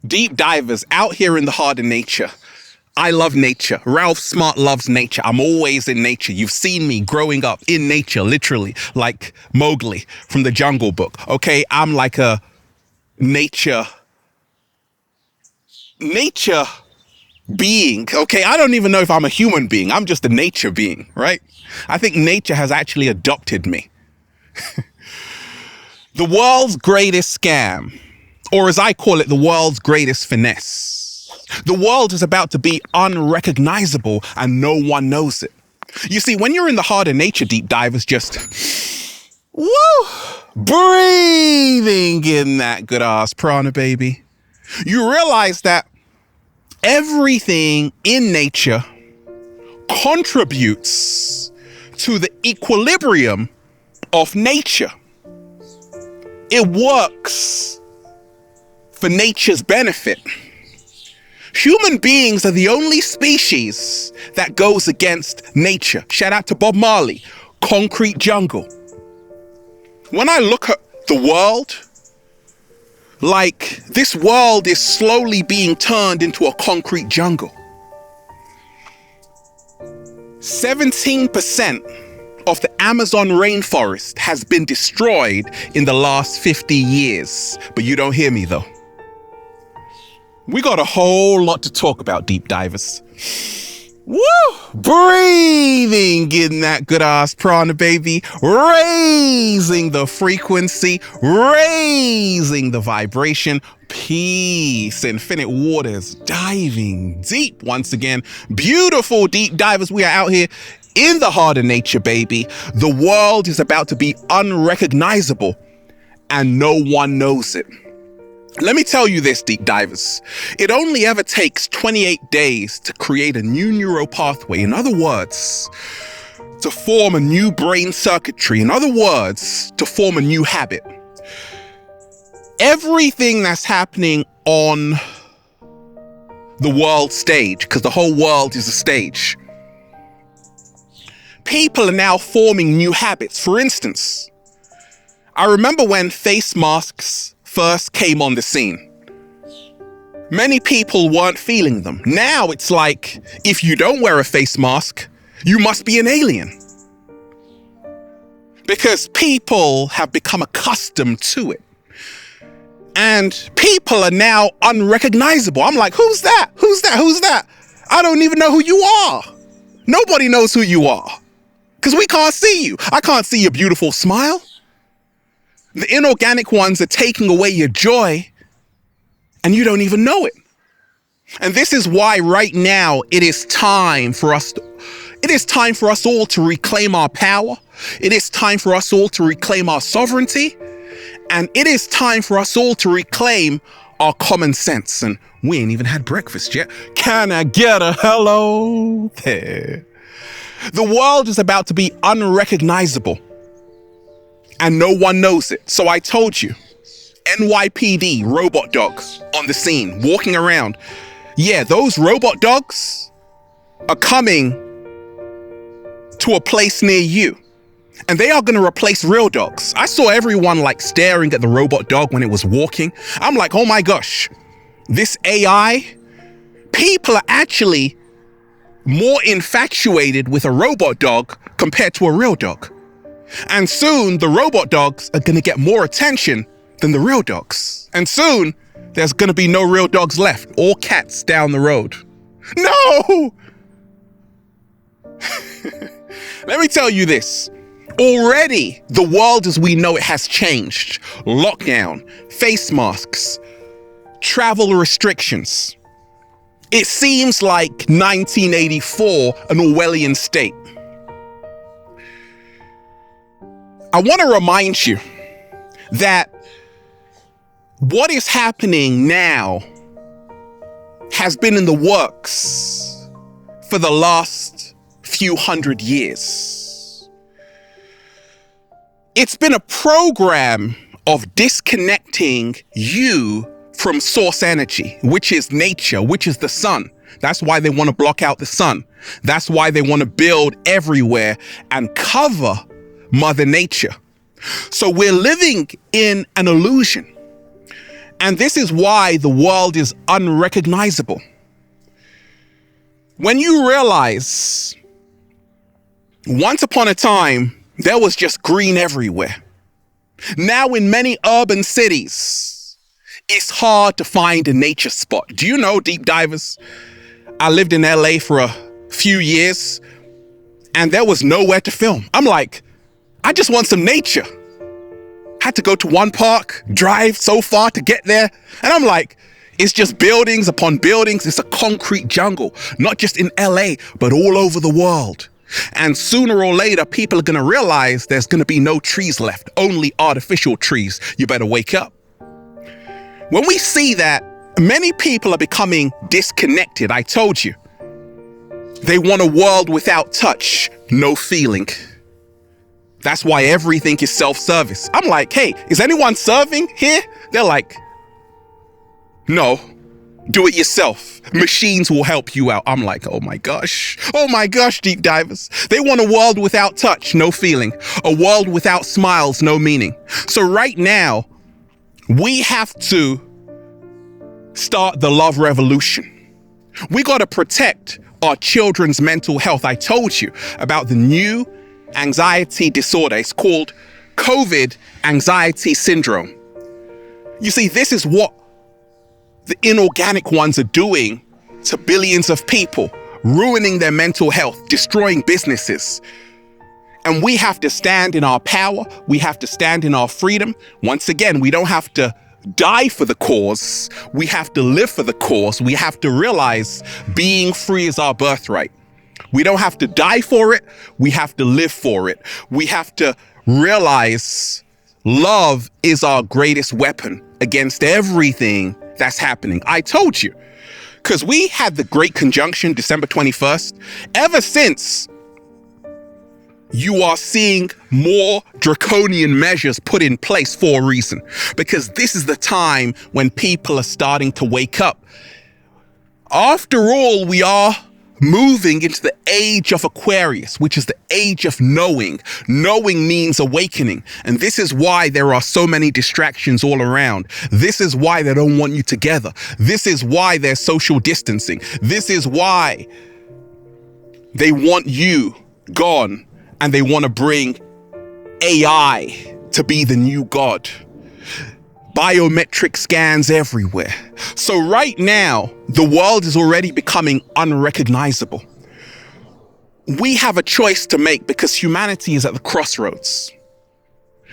Deep divers out here in the heart of nature. I love nature. Ralph Smart loves nature. I'm always in nature. You've seen me growing up in nature, literally, like Mowgli from the Jungle Book. Okay, I'm like a nature being. Okay, I don't even know if I'm a human being. I'm just a nature being, right? I think nature has actually adopted me. The world's greatest scam, or as I call it, the world's greatest finesse. The world is about to be unrecognizable and no one knows it. You see, when you're in the heart of nature, deep divers, just woo, breathing in that good ass prana, baby, you realize that everything in nature contributes to the equilibrium of nature. It works for nature's benefit. Human beings are the only species that goes against nature. Shout out to Bob Marley, Concrete Jungle. When I look at the world, like this world is slowly being turned into a concrete jungle. 17% of the Amazon rainforest has been destroyed in the last 50 years. But you don't hear me though. We got a whole lot to talk about, deep divers. Woo! Breathing in that good ass prana, baby. Raising the frequency, raising the vibration. Peace, infinite waters, diving deep once again. Beautiful deep divers. We are out here in the heart of nature, baby. The world is about to be unrecognizable and no one knows it. Let me tell you this, deep divers. It only ever takes 28 days to create a new neural pathway. In other words, to form a new brain circuitry. In other words, to form a new habit. Everything that's happening on the world stage, because the whole world is a stage, people are now forming new habits. For instance, I remember when face masks first came on the scene. Many people weren't feeling them. Now it's like, if you don't wear a face mask, you must be an alien. Because people have become accustomed to it. And people are now unrecognizable. I'm like, who's that? Who's that? Who's that? I don't even know who you are. Nobody knows who you are. Because we can't see you. I can't see your beautiful smile. The inorganic ones are taking away your joy and you don't even know it. And this is why right now it is time for us all to reclaim our power. It is time for us all to reclaim our sovereignty. And it is time for us all to reclaim our common sense. And we ain't even had breakfast yet. Can I get a hello there? The world is about to be unrecognizable. And no one knows it. So I told you, NYPD robot dogs on the scene, walking around. Yeah, those robot dogs are coming to a place near you. And they are going to replace real dogs. I saw everyone like staring at the robot dog when it was walking. I'm like, oh my gosh, this AI, people are actually more infatuated with a robot dog compared to a real dog. And soon the robot dogs are going to get more attention than the real dogs. And soon there's going to be no real dogs left, all cats down the road. No! Let me tell you this. Already the world as we know it has changed. Lockdown, face masks, travel restrictions. It seems like 1984, an Orwellian state. I want to remind you that what is happening now has been in the works for the last few hundred years. It's been a program of disconnecting you from source energy, which is nature, which is the sun. That's why they want to block out the sun. That's why they want to build everywhere and cover Mother Nature. So we're living in an illusion. And this is why the world is unrecognizable. When you realize once upon a time, there was just green everywhere. Now in many urban cities, it's hard to find a nature spot. Do you know, deep divers? I lived in LA for a few years and there was nowhere to film. I'm like, I just want some nature. Had to go to one park, drive so far to get there. And I'm like, it's just buildings upon buildings. It's a concrete jungle, not just in LA, but all over the world. And sooner or later, people are going to realize there's going to be no trees left, only artificial trees. You better wake up. When we see that, many people are becoming disconnected. I told you. They want a world without touch, no feeling. That's why everything is self-service. I'm like, hey, is anyone serving here? They're like, no, do it yourself. Machines will help you out. I'm like, oh my gosh, deep divers. They want a world without touch, no feeling. A world without smiles, no meaning. So right now, we have to start the love revolution. We got to protect our children's mental health. I told you about the new anxiety disorder. It's called COVID anxiety syndrome. You see, this is what the inorganic ones are doing to billions of people, ruining their mental health, destroying businesses. And we have to stand in our power. We have to stand in our freedom. Once again, we don't have to die for the cause. We have to live for the cause. We have to realize being free is our birthright. We don't have to die for it. We have to live for it. We have to realize love is our greatest weapon against everything that's happening. I told you, because we had the Great Conjunction, December 21st. Ever since, you are seeing more draconian measures put in place for a reason, because this is the time when people are starting to wake up. After all, we are moving into the age of Aquarius, which is the age of knowing. Knowing means awakening. And this is why there are so many distractions all around. This is why they don't want you together. This is why there's social distancing. This is why they want you gone and they want to bring AI to be the new God. Biometric scans everywhere. So right now, the world is already becoming unrecognizable. We have a choice to make because humanity is at the crossroads.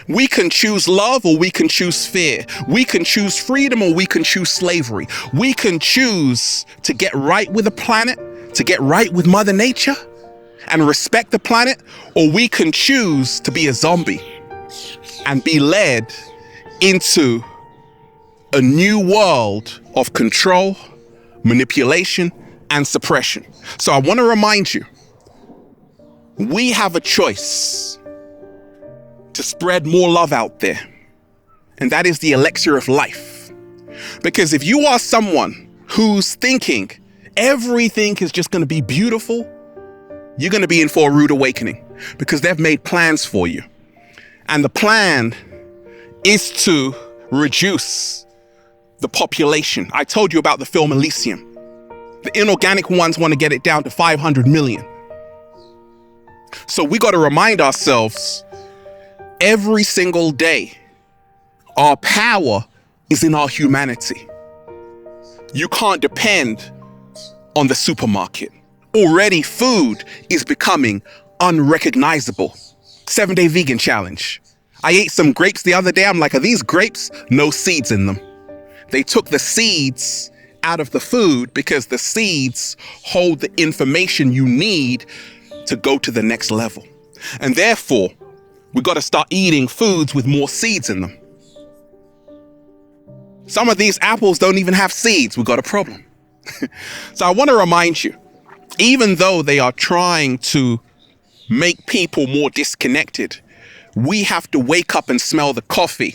We can choose love or we can choose fear. We can choose freedom or we can choose slavery. We can choose to get right with the planet, to get right with Mother Nature and respect the planet, or we can choose to be a zombie and be led into a new world of control, manipulation, and suppression. So I want to remind you, we have a choice to spread more love out there. And that is the elixir of life. Because if you are someone who's thinking everything is just going to be beautiful, you're going to be in for a rude awakening, because they've made plans for you. And the plan is to reduce the population. I told you about the film Elysium. The inorganic ones want to get it down to 500 million. So we got to remind ourselves every single day, our power is in our humanity. You can't depend on the supermarket. Already food is becoming unrecognizable. 7-day vegan challenge. I ate some grapes the other day. I'm like, are these grapes? No seeds in them. They took the seeds out of the food because the seeds hold the information you need to go to the next level. And therefore, we got to start eating foods with more seeds in them. Some of these apples don't even have seeds. We got a problem. So I want to remind you, even though they are trying to make people more disconnected, we have to wake up and smell the coffee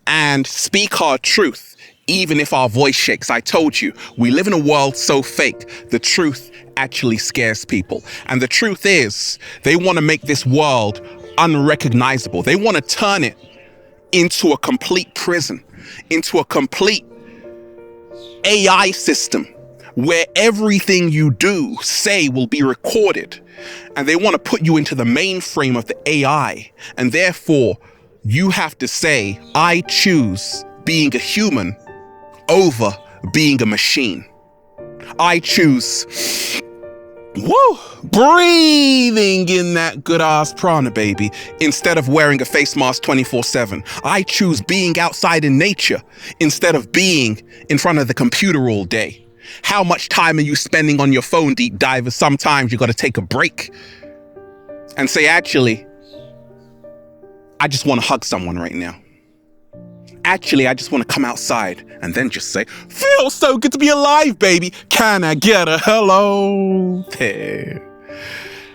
and speak our truth, even if our voice shakes. I told you, we live in a world so fake, the truth actually scares people. And the truth is, they want to make this world unrecognizable. They want to turn it into a complete prison, into a complete AI system where everything you do, say, will be recorded. And they want to put you into the mainframe of the AI. And therefore, you have to say, I choose being a human over being a machine. I choose, breathing in that good ass prana, baby, instead of wearing a face mask 24/7. I choose being outside in nature instead of being in front of the computer all day. How much time are you spending on your phone, deep divers? Sometimes you got to take a break and say, actually, I just want to hug someone right now. Actually, I just want to come outside, and then just say, feels so good to be alive, baby. Can I get a hello? There.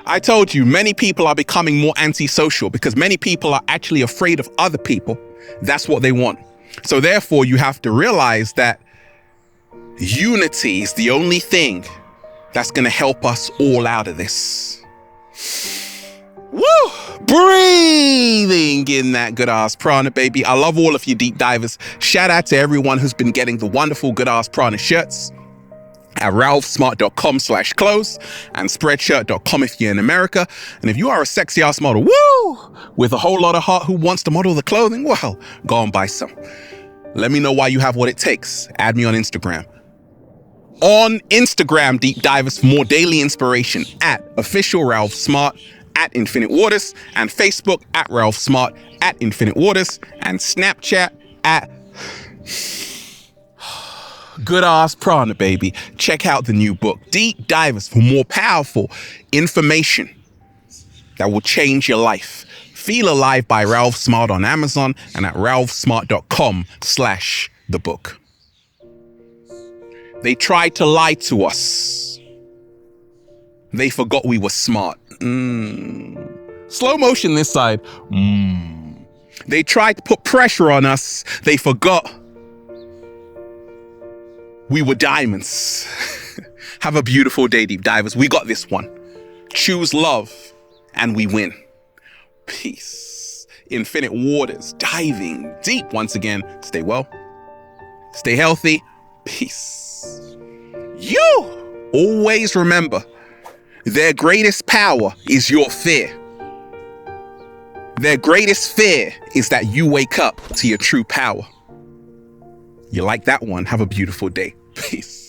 I told you, many people are becoming more antisocial because many people are actually afraid of other people. That's what they want. So therefore, you have to realize that unity is the only thing that's going to help us all out of this. Woo! Breathing in that good ass prana, baby. I love all of you deep divers. Shout out to everyone who's been getting the wonderful good ass prana shirts at ralphsmart.com/clothes and spreadshirt.com if you're in America. And if you are a sexy ass model, with a whole lot of heart who wants to model the clothing, well, go and buy some. Let me know why you have what it takes. Add me on Instagram. On Instagram, deep divers, for more daily inspiration at official Ralph Smart, at Infinite Waters, and Facebook at Ralph Smart, at Infinite Waters, and Snapchat at good ass prana, baby. Check out the new book, Deep Divers, for more powerful information that will change your life. Feel Alive by Ralph Smart on Amazon and at ralphsmart.com/the book. They tried to lie to us. They forgot we were smart. Slow motion this side. They tried to put pressure on us. They forgot we were diamonds. Have a beautiful day, deep divers. We got this one. Choose love and we win. Peace. Infinite Waters, diving deep once again. Stay well. Stay healthy. Peace. You always remember, their greatest power is your fear. Their greatest fear is that you wake up to your true power. You like that one? Have a beautiful day. Peace.